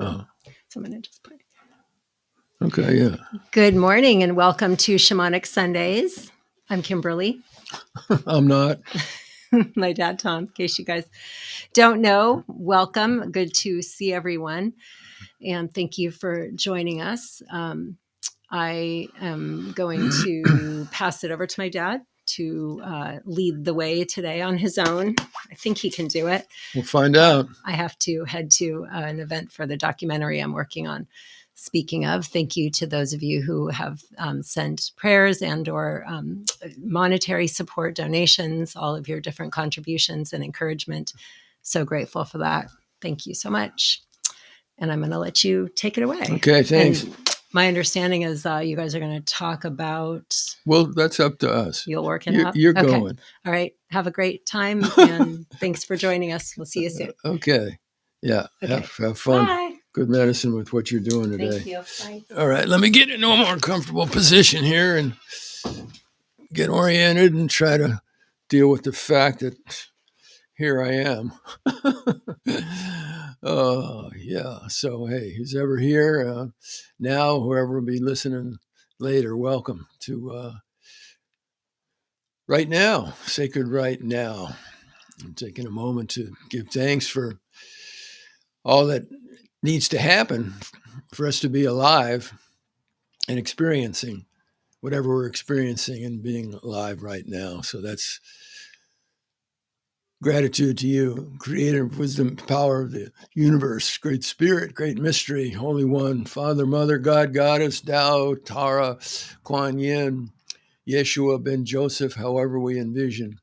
Oh, So I'm going to just play. okay, yeah. Good morning and welcome to Shamanic Sundays. I'm Kimberly. I'm not. My dad, Tom, in case you guys don't know. Welcome. Good to see everyone. And thank you for joining us. I am going to pass it over to my dad to lead the way today on his own. I think he can do it. We'll find out. I have to head to an event for the documentary I'm working on. Speaking of, thank you to those of you who have sent prayers and or monetary support, donations, all of your different contributions and encouragement. So grateful for that. Thank you so much. And I'm going to let you take it away. Okay, thanks. And my understanding is you guys are going to talk about... Well, that's up to us. You'll work it out? You're okay. going. All right. Have a great time. And thanks for joining us. We'll see you soon. Okay. Yeah. Okay. Have fun. Bye. Good medicine with what you're doing today. Thank you. Bye. All right. Let me get into a more comfortable position here and get oriented and try to deal with the fact that here I am. Oh, yeah. So, hey, who's ever here now, whoever will be listening later, welcome to Right Now, Sacred Right Now. I'm taking a moment to give thanks for all that needs to happen for us to be alive and experiencing whatever we're experiencing and being alive right now. So that's gratitude to you, creator of wisdom, power of the universe, great spirit, great mystery, Holy One, Father, Mother, God, Goddess, Tao, Tara, Kuan Yin, Yeshua, Ben Joseph, however we envision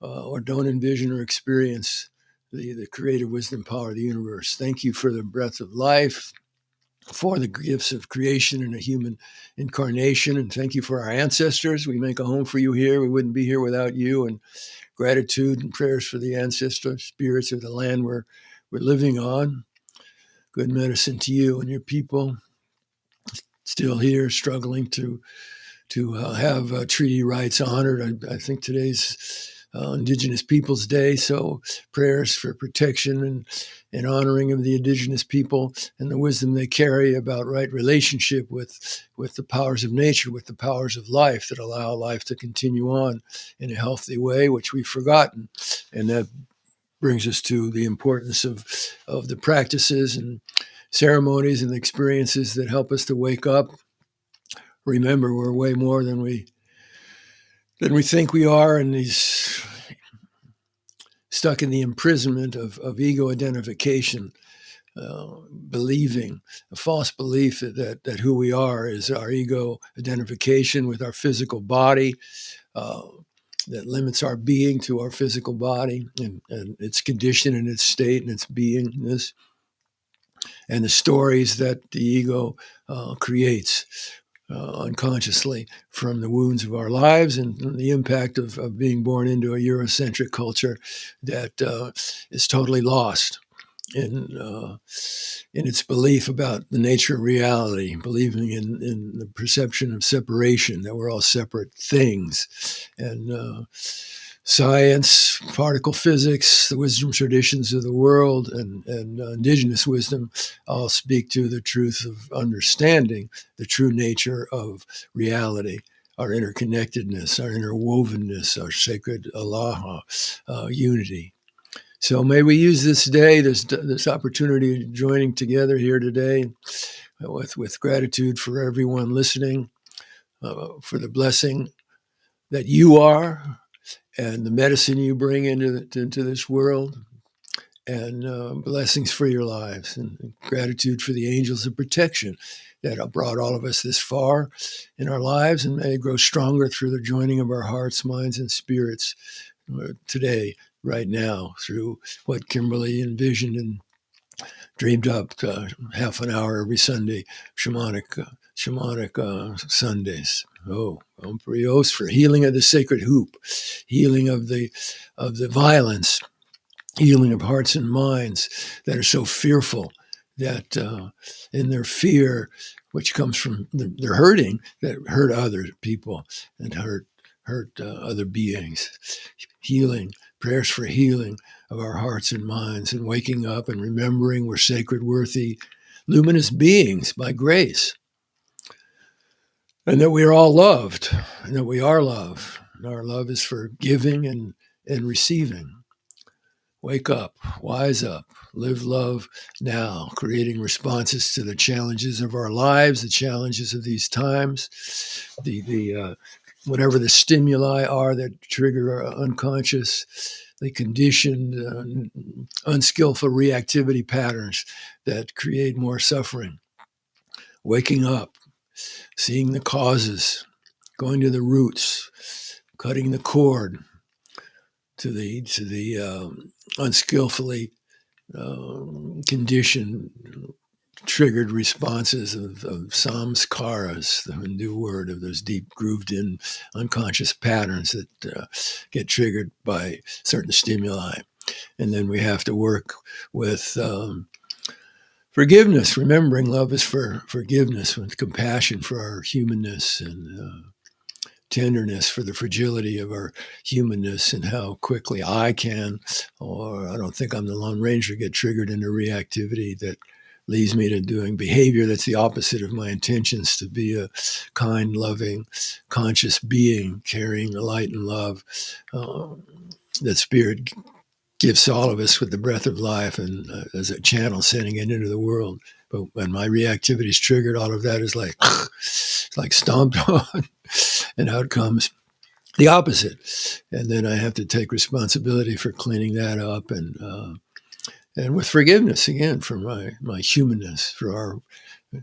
or don't envision or experience the creative wisdom, power of the universe. Thank you for the breath of life, for the gifts of creation and a human incarnation. And thank you for our ancestors. We make a home for you here. We wouldn't be here without you. And gratitude and prayers for the ancestor spirits of the land we're living on. Good medicine to you and your people. Still here, struggling to have treaty rights honored. I think today's Indigenous Peoples Day, so prayers for protection and honoring of the Indigenous people and the wisdom they carry about right relationship with the powers of nature, with the powers of life that allow life to continue on in a healthy way, which we've forgotten. And that brings us to the importance of the practices and ceremonies and experiences that help us to wake up. Remember, we're way more than we think we are, and these stuck in the imprisonment of ego identification, believing a false belief that who we are is our ego identification with our physical body, that limits our being to our physical body and its condition and its state and its beingness, and the stories that the ego creates unconsciously from the wounds of our lives and the impact of being born into a Eurocentric culture that is totally lost in its belief about the nature of reality, believing in the perception of separation, that we're all separate things. And science, particle physics, the wisdom traditions of the world, and indigenous wisdom all speak to the truth of understanding the true nature of reality, our interconnectedness, our interwovenness, our sacred aloha, unity. So may we use this day, this opportunity of joining together here today with gratitude for everyone listening, for the blessing that you are, and the medicine you bring into this world, and blessings for your lives, and gratitude for the angels of protection that have brought all of us this far in our lives, and may grow stronger through the joining of our hearts, minds, and spirits today, right now, through what Kimberly envisioned and dreamed up half an hour every Sunday, shamanic Sundays. Oh, Omprios for healing of the sacred hoop, healing of the violence, healing of hearts and minds that are so fearful that in their fear, which comes from their hurting, that hurt other people and hurt other beings. Healing, prayers for healing of our hearts and minds, and waking up and remembering we're sacred, worthy, luminous beings by grace, and that we are all loved, and that we are love. And our love is for giving and receiving. Wake up, wise up, live love now, creating responses to the challenges of our lives, the challenges of these times, the whatever the stimuli are that trigger our unconscious, the conditioned, unskillful reactivity patterns that create more suffering. Waking up, seeing the causes, going to the roots, cutting the cord to the unskillfully conditioned, triggered responses of samskaras, the Hindu word of those deep grooved in unconscious patterns that get triggered by certain stimuli. And then we have to work with forgiveness, remembering love is for forgiveness, with compassion for our humanness and tenderness for the fragility of our humanness and how quickly I can, or I don't think I'm the Lone Ranger, get triggered into reactivity that leads me to doing behavior that's the opposite of my intentions, to be a kind, loving, conscious being, carrying the light and love that Spirit gives all of us with the breath of life and as a channel sending it into the world. But when my reactivity is triggered, all of that is like, it's like stomped on. And out comes the opposite. And then I have to take responsibility for cleaning that up and with forgiveness again for my humanness, for our,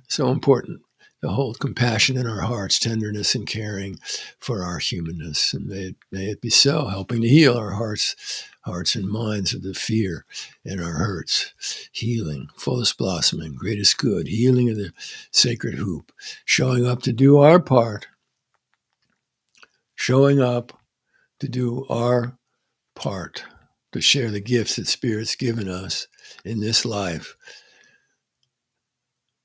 so important to hold compassion in our hearts, tenderness and caring for our humanness. And may it be so, helping to heal our hearts and minds of the fear and our hurts. Healing, fullest blossoming, greatest good, healing of the sacred hoop, showing up to do our part. Showing up to do our part, to share the gifts that Spirit's given us in this life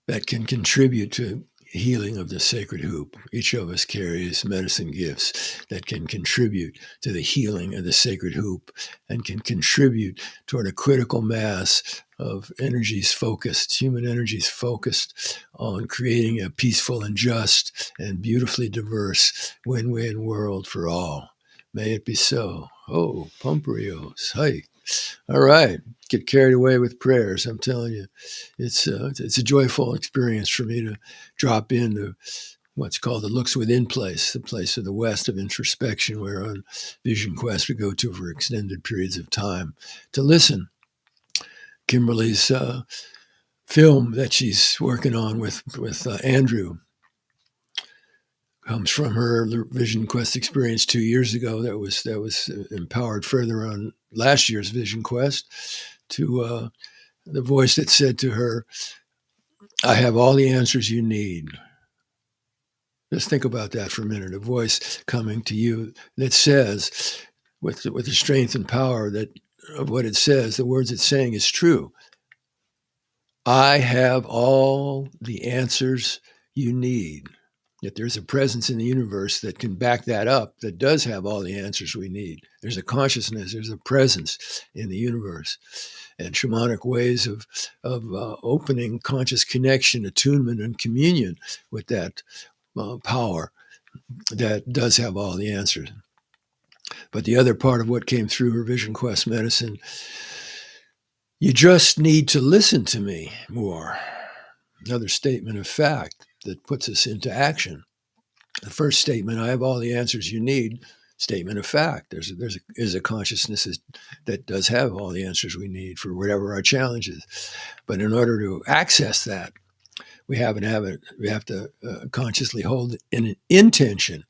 that can contribute to healing of the sacred hoop. Each of us carries medicine gifts that can contribute to the healing of the sacred hoop and can contribute toward a critical mass of energies focused, human energies focused on creating a peaceful and just and beautifully diverse win-win world for all. May it be so. Oh, Pumprios. Hi. All right. Get carried away with prayers. I'm telling you, it's a joyful experience for me to drop into what's called the Looks Within place, the place of the West of introspection, where on Vision Quest we go to for extended periods of time to listen. Kimberly's film that she's working on with Andrew comes from her Vision Quest experience 2 years ago. That was empowered further on last year's Vision Quest to the voice that said to her, "I have all the answers you need." Just think about that for a minute. A voice coming to you that says, with the strength and power that of what it says, the words it's saying is true. I have all the answers you need. Yet there's a presence in the universe that can back that up, that does have all the answers we need. There's a consciousness, there's a presence in the universe. And shamanic ways of opening conscious connection, attunement, and communion with that power that does have all the answers. But the other part of what came through her Vision Quest medicine, you just need to listen to me more. Another statement of fact that puts us into action. The first statement, I have all the answers you need, statement of fact. There's a consciousness that does have all the answers we need for whatever our challenge is. But in order to access that, we have to consciously hold an intention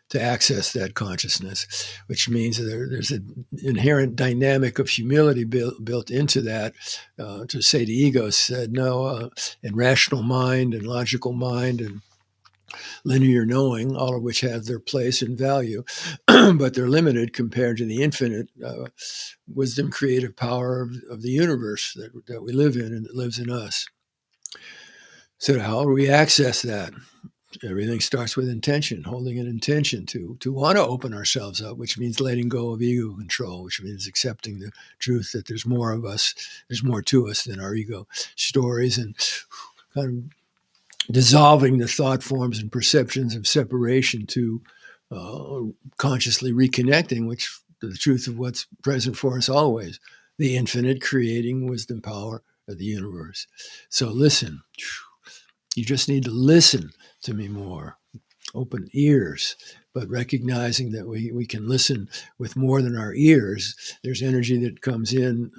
to access that consciousness, which means that there's an inherent dynamic of humility built into that. To say to ego said no, and rational mind and logical mind and linear knowing, all of which have their place and value, but they're limited compared to the infinite wisdom, creative power of the universe that we live in and that lives in us. So how do we access that? Everything starts with intention, holding an intention to want to open ourselves up, which means letting go of ego control, which means accepting the truth that there's more of us, there's more to us than our ego stories and kind of dissolving the thought forms and perceptions of separation to consciously reconnecting, which the truth of what's present for us always, the infinite creating wisdom power of the universe. So listen. You just need to listen to me more. Open ears, but recognizing that we can listen with more than our ears. There's energy that comes in,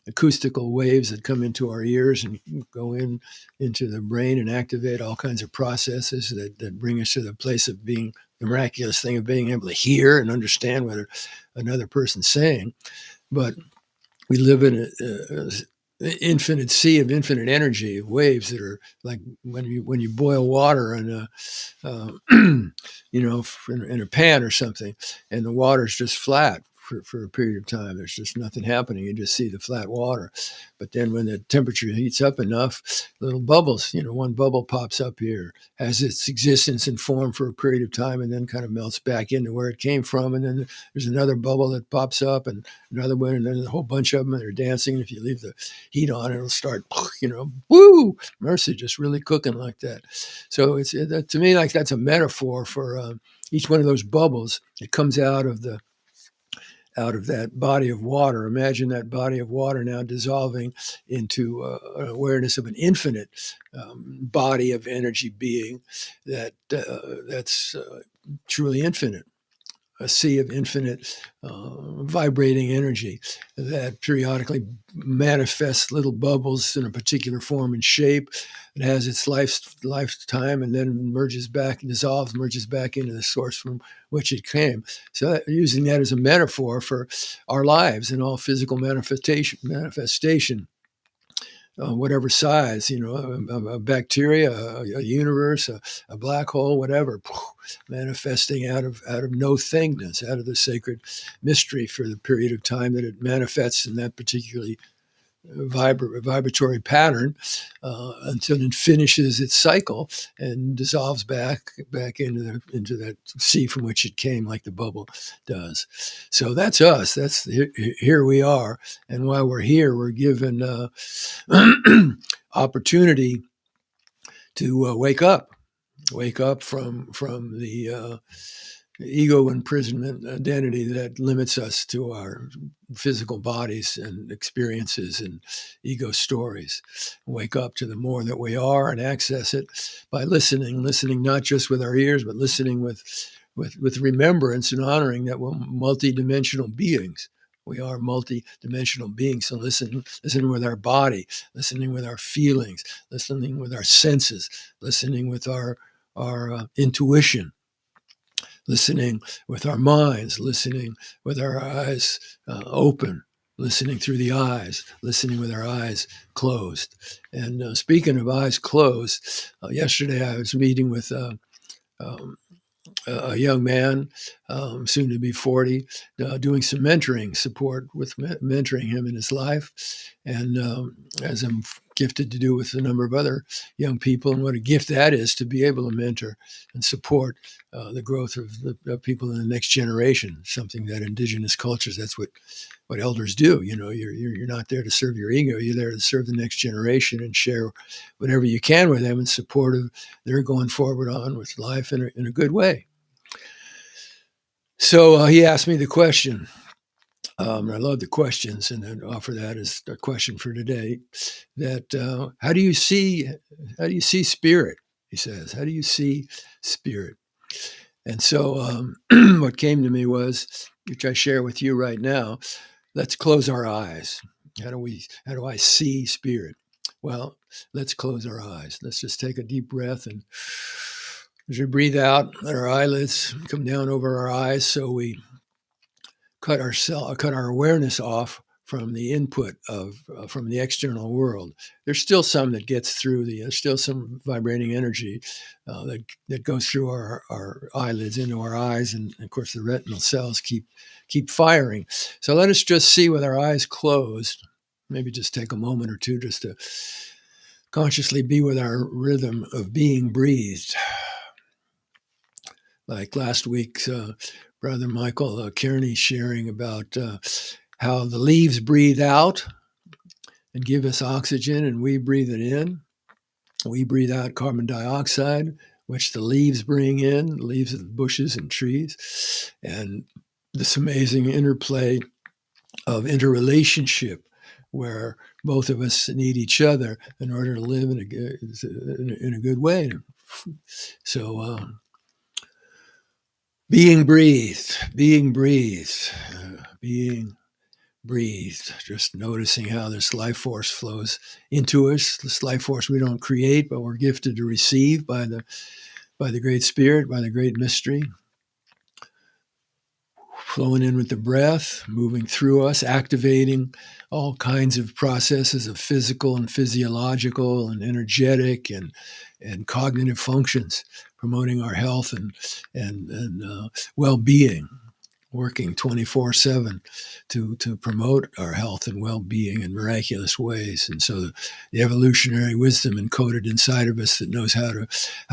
acoustical waves that come into our ears and go into the brain and activate all kinds of processes that bring us to the place of being the miraculous thing of being able to hear and understand what another person's saying. But we live in an infinite sea of infinite energy, of waves that are like when you boil water in in a pan or something, and the water's just flat for a period of time. There's just nothing happening. You just see the flat water. But then when the temperature heats up enough, little bubbles, one bubble pops up here, has its existence and form for a period of time, and then kind of melts back into where it came from. And then there's another bubble that pops up, and another one, and then a whole bunch of them, and they're dancing. And if you leave the heat on, it'll start, woo, mercy, just really cooking like that. So it's to me, like that's a metaphor for each one of those bubbles. It comes out of that body of water. Imagine that body of water now dissolving into an awareness of an infinite body of energy being that's truly infinite. A sea of infinite vibrating energy that periodically manifests little bubbles in a particular form and shape. It has its lifetime and then merges back, dissolves, merges back into the source from which it came. So using that as a metaphor for our lives and all physical manifestation. Whatever size, a bacteria, a universe, a black hole, whatever, manifesting out of no thingness, out of the sacred mystery for the period of time that it manifests in that particularly vibratory pattern until it finishes its cycle and dissolves back into that sea from which it came, like the bubble does. So that's us. That's here we are, and while we're here, we're given opportunity to wake up from the ego imprisonment identity that limits us to our physical bodies and experiences and ego stories. Wake up to the more that we are and access it by listening not just with our ears, but listening with remembrance and honoring that we're multidimensional beings. We are multidimensional beings. So listening with our body, listening with our feelings, listening with our senses, listening with our intuition, listening with our minds, listening with our eyes open, listening through the eyes, listening with our eyes closed. And speaking of eyes closed, yesterday I was meeting with a young man, soon to be 40, doing some mentoring support with mentoring him in his life. And as I'm gifted to do with a number of other young people, and what a gift that is to be able to mentor and support the growth of the people in the next generation, something that indigenous cultures, that's what elders do. You're not there to serve your ego. You're there to serve the next generation and share whatever you can with them in support of their going forward on with life in a good way. So he asked me the question. I love the questions, and I'd offer that as a question for today. That how do you see spirit? He says, how do you see spirit? And so what came to me was, which I share with you right now. Let's close our eyes. How do I see spirit? Well, let's close our eyes. Let's just take a deep breath, and as we breathe out, let our eyelids come down over our eyes, so we cut our awareness off from the input from the external world. There's still some that gets through there's still some vibrating energy that goes through our eyelids into our eyes, and of course the retinal cells keep firing. So let us just see with our eyes closed. Maybe just take a moment or two just to consciously be with our rhythm of being breathed. Like last week's Brother Michael Kearney sharing about how the leaves breathe out and give us oxygen, and we breathe it in. We breathe out carbon dioxide, which the leaves bring in, the leaves of the bushes and trees. And this amazing interplay of interrelationship where both of us need each other in order to live in a good way. So being breathed, being breathed, just noticing how this life force flows into us, this life force we don't create, but we're gifted to receive by the Great Spirit, by the great mystery, flowing in with the breath, moving through us, activating all kinds of processes of physical and physiological and energetic and cognitive functions, promoting our health and well-being, working 24/7 to promote our health and well-being in miraculous ways. And so the evolutionary wisdom encoded inside of us that knows how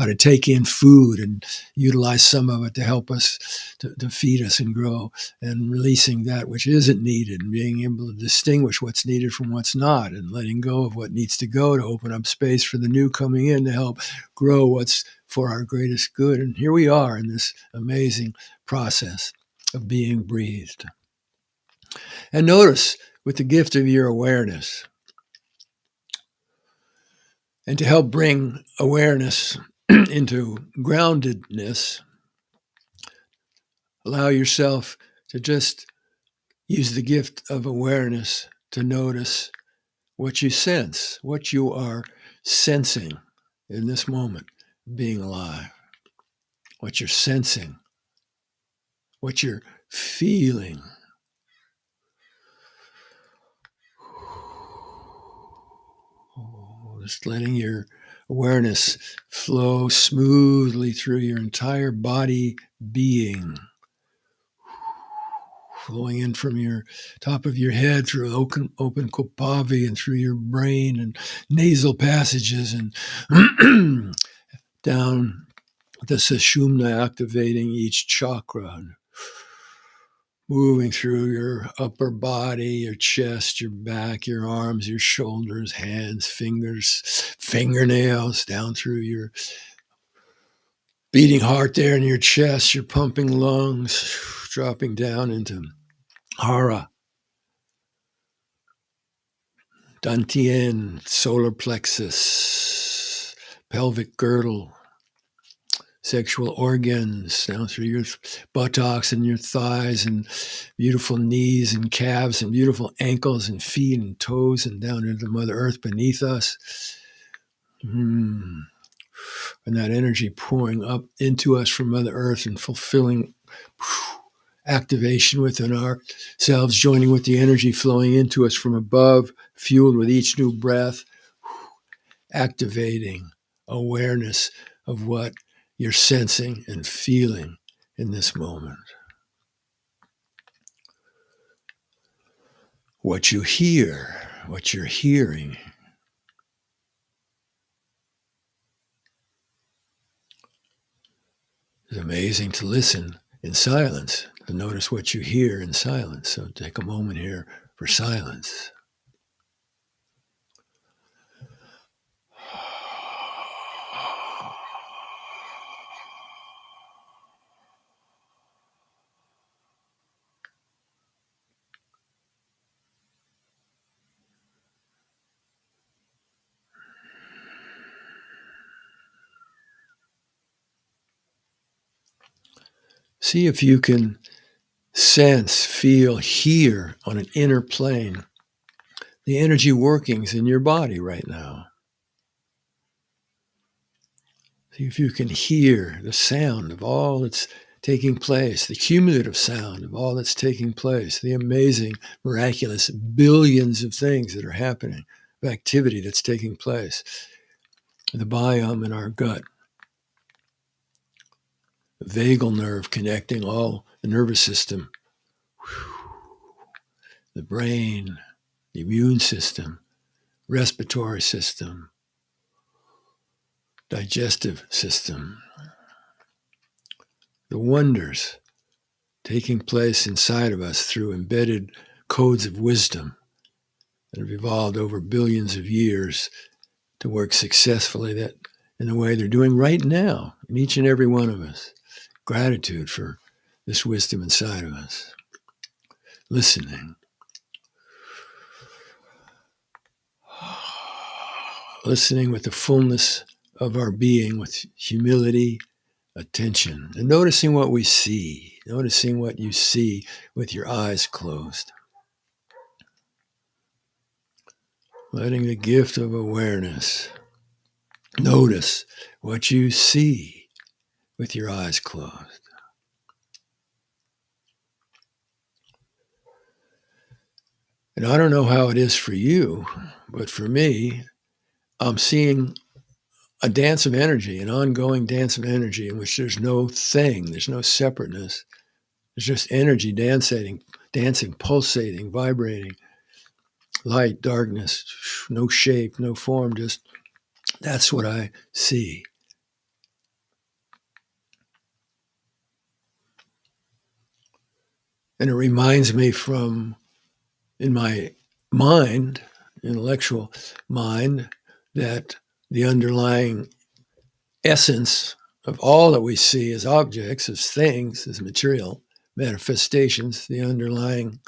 to take in food and utilize some of it to help us to feed us and grow, and releasing that which isn't needed, and being able to distinguish what's needed from what's not, and letting go of what needs to go to open up space for the new coming in to help grow what's for our greatest good. And here we are in this amazing process of being breathed. And notice, with the gift of your awareness, and to help bring awareness into groundedness, allow yourself to just use the gift of awareness to notice what you sense, what you are sensing in this moment, being alive, what you're sensing, what you're feeling. Just letting your awareness flow smoothly through your entire body being, flowing in from your top of your head through open Kopavi and through your brain and nasal passages and down the Sushumna, activating each chakra, and moving through your upper body, your chest, your back, your arms, your shoulders, hands, fingers, fingernails, down through your beating heart there in your chest, your pumping lungs, dropping down into Hara, Dantian, solar plexus, pelvic girdle, sexual organs, down through your buttocks and your thighs and beautiful knees and calves and beautiful ankles and feet and toes, and down into Mother Earth beneath us. And that energy pouring up into us from Mother Earth and fulfilling activation within ourselves, joining with the energy flowing into us from above, fueled with each new breath, activating awareness of what you're sensing and feeling in this moment. What you hear, what you're hearing. It's amazing to listen in silence, to notice what you hear in silence. So take a moment here for silence. See if you can sense, feel, hear on an inner plane the energy workings in your body right now. See if you can hear the sound of all that's taking place, the cumulative sound of all that's taking place, the amazing, miraculous billions of things that are happening, of activity that's taking place, the biome in our gut, the vagal nerve connecting all the nervous system, the brain, the immune system, respiratory system, digestive system, the wonders taking place inside of us through embedded codes of wisdom that have evolved over billions of years to work successfully that in the way they're doing right now in each and every one of us. Gratitude for this wisdom inside of us. Listening. Listening with the fullness of our being, with humility, attention, and noticing what we see, noticing what you see with your eyes closed. Letting the gift of awareness notice what you see with your eyes closed. And I don't know how it is for you, but for me, I'm seeing a dance of energy, an ongoing dance of energy in which there's no thing, there's no separateness. There's just energy dancing, pulsating, vibrating, light, darkness, no shape, no form, just that's what I see. And it reminds me from, in my mind, intellectual mind, that the underlying essence of all that we see as objects, as things, as material manifestations, the underlying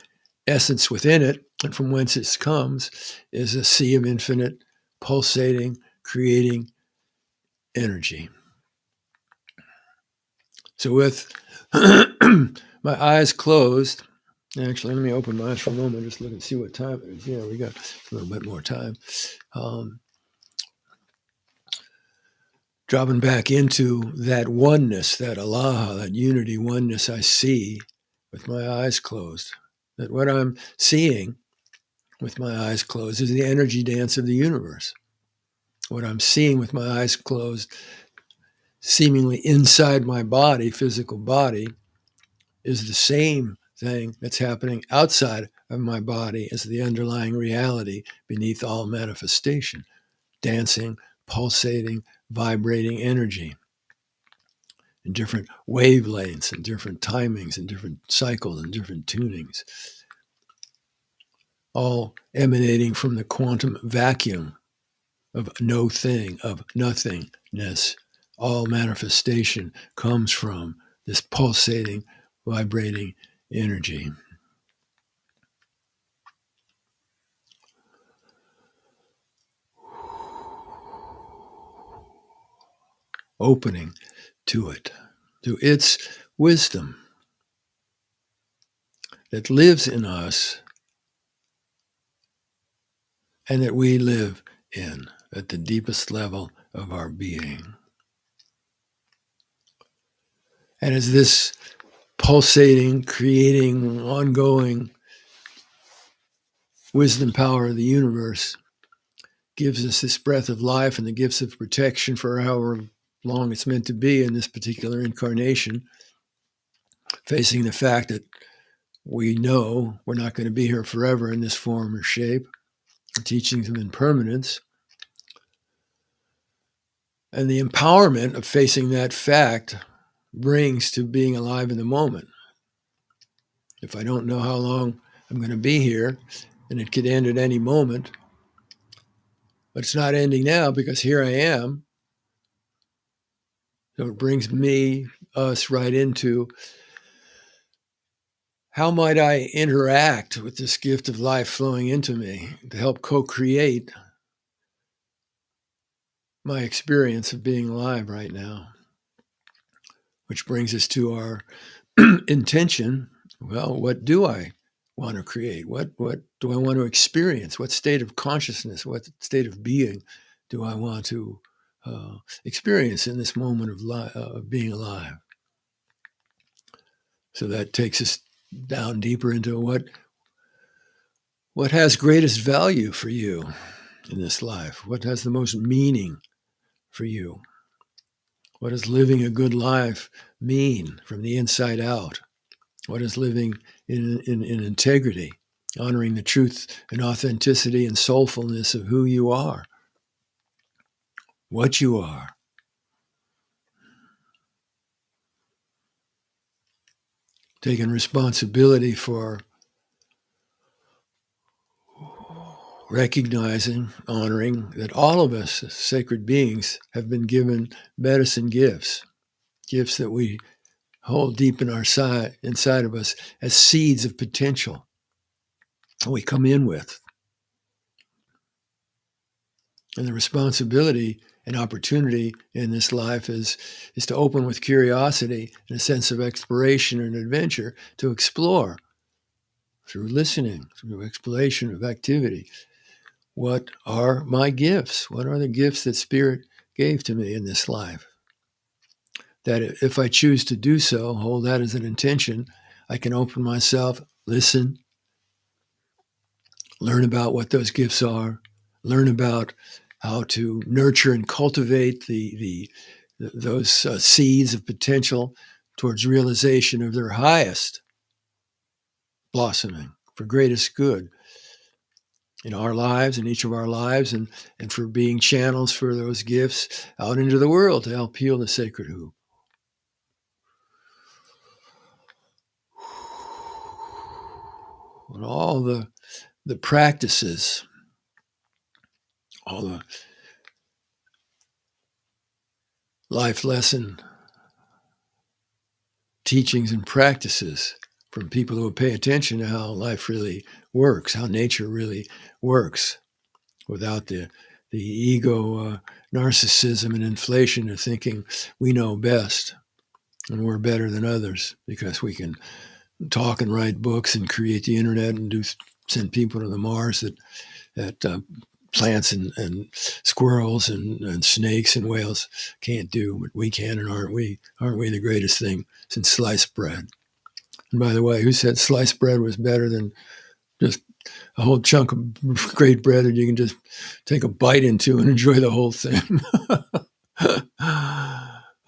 essence within it, and from whence it comes, is a sea of infinite, pulsating, creating energy. So with my eyes closed, actually, let me open my eyes for a moment, just look and see what time it is. Yeah, we got a little bit more time. Dropping back into that oneness, that alaha, that unity oneness I see with my eyes closed. That what I'm seeing with my eyes closed is the energy dance of the universe. What I'm seeing with my eyes closed, seemingly inside my body, physical body, is the same thing that's happening outside of my body as the underlying reality beneath all manifestation. Dancing, pulsating, vibrating energy in different wavelengths and different timings and different cycles and different tunings, all emanating from the quantum vacuum of no thing, of nothingness. All manifestation comes from this pulsating, vibrating energy. Opening to it, to its wisdom that lives in us and that we live in at the deepest level of our being. And as this pulsating, creating, ongoing wisdom power of the universe gives us this breath of life and the gifts of protection for however long it's meant to be in this particular incarnation, facing the fact that we know we're not going to be here forever in this form or shape, teachings of impermanence, and the empowerment of facing that fact brings to being alive in the moment. If I don't know how long I'm going to be here, and it could end at any moment, but it's not ending now because here I am. So it brings us right into how might I interact with this gift of life flowing into me to help co-create my experience of being alive right now? Which brings us to our intention. Well, what do I want to create? What do I want to experience? What state of consciousness, what state of being do I want to experience in this moment of being alive? So that takes us down deeper into what has greatest value for you in this life? What has the most meaning for you? What does living a good life mean from the inside out? What is living in integrity, honoring the truth and authenticity and soulfulness of who you are, what you are? Taking responsibility for recognizing, honoring that all of us as sacred beings have been given medicine gifts, gifts that we hold deep in our inside of us as seeds of potential we come in with. And the responsibility and opportunity in this life is to open with curiosity and a sense of exploration and adventure, to explore through listening, through exploration of activity. What are my gifts? What are the gifts that Spirit gave to me in this life? That if I choose to do so, hold that as an intention, I can open myself, listen, learn about what those gifts are, learn about how to nurture and cultivate those seeds of potential towards realization of their highest blossoming for greatest good in our lives, in each of our lives, and for being channels for those gifts out into the world to help heal the sacred hoop. And all the practices, all the life lesson teachings and practices from people who pay attention to how life really works, how nature really works, without the ego, narcissism, and inflation of thinking we know best and we're better than others because we can talk and write books and create the internet and send people to the Mars that plants and squirrels and snakes and whales can't do, but we can, and aren't we the greatest thing since sliced bread? And by the way, who said sliced bread was better than just a whole chunk of great bread that you can just take a bite into and enjoy the whole thing?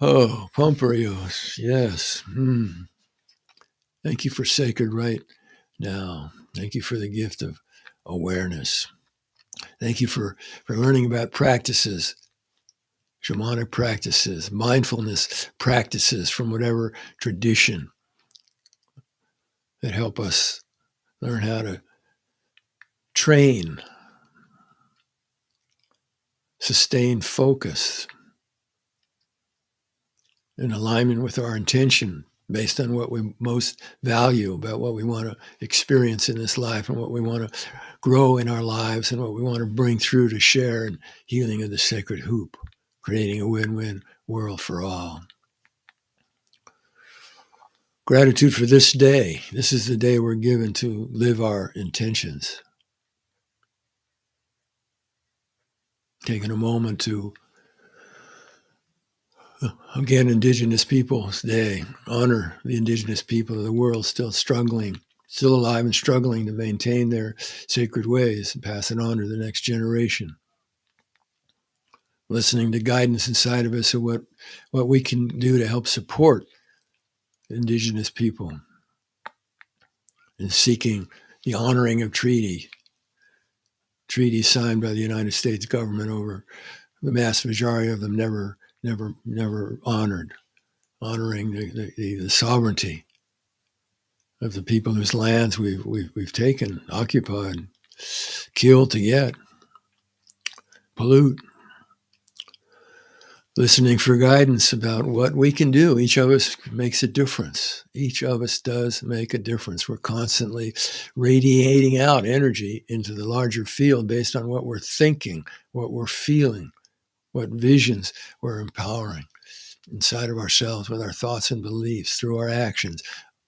Oh, Pomperios, yes. Thank you for sacred right now. Thank you for the gift of awareness. Thank you for learning about practices, shamanic practices, mindfulness practices from whatever tradition that help us learn how to train, sustain focus in alignment with our intention based on what we most value about what we want to experience in this life and what we want to grow in our lives and what we want to bring through to share in healing of the sacred hoop, creating a win-win world for all. Gratitude for this day. This is the day we're given to live our intentions. Taking a moment to, again, Indigenous Peoples Day, honor the Indigenous people of the world still struggling, still alive and struggling to maintain their sacred ways and pass it on to the next generation. Listening to guidance inside of us of what we can do to help support Indigenous people and seeking the honoring of treaties signed by the United States government over the vast majority of them never honored, honoring the sovereignty of the people whose lands we've taken, occupied, killed to get, pollute. Listening for guidance about what we can do. Each of us makes a difference. Each of us does make a difference. We're constantly radiating out energy into the larger field based on what we're thinking, what we're feeling, what visions we're empowering inside of ourselves with our thoughts and beliefs, through our actions.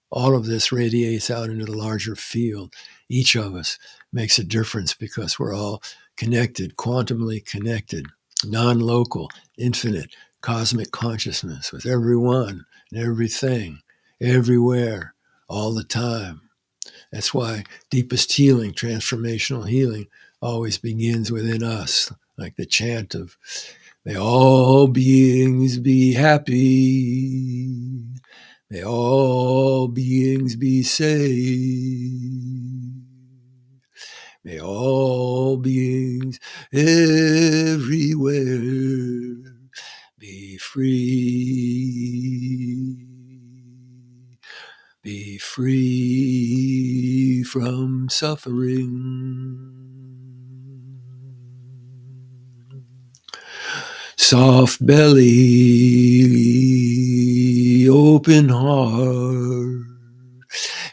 All of this radiates out into the larger field. Each of us makes a difference because we're all connected, quantumly connected, non-local, infinite, cosmic consciousness with everyone and everything, everywhere, all the time. That's why deepest healing, transformational healing, always begins within us, like the chant of, may all beings be happy. May all beings be saved. May all beings everywhere be free. Be free from suffering. soft belly, open heart,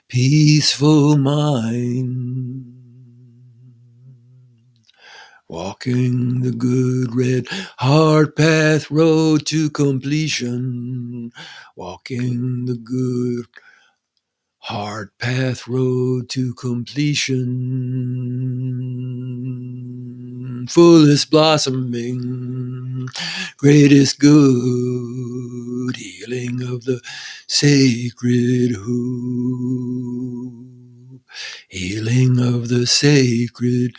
peaceful mind. Walking the good red hard path road to completion. Walking the good hard path road to completion. Fullest blossoming, greatest good, healing of the sacred who. Healing of the sacred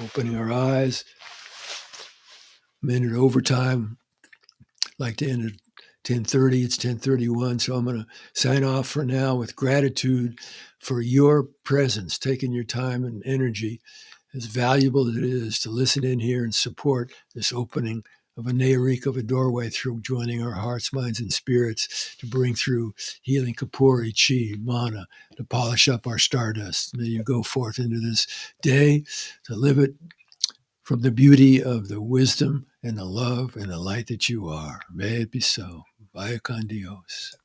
Opening our eyes. Minute overtime. Like to end at 10:30. It's 10:31. So I'm going to sign off for now with gratitude for your presence, taking your time and energy, as valuable as it is to listen in here and support this opening of a Nayarika, of a doorway through joining our hearts, minds, and spirits to bring through healing Kapuri, Chi, Mana, to polish up our stardust. May you go forth into this day to live it from the beauty of the wisdom and the love and the light that you are. May it be so. Vaya con Dios.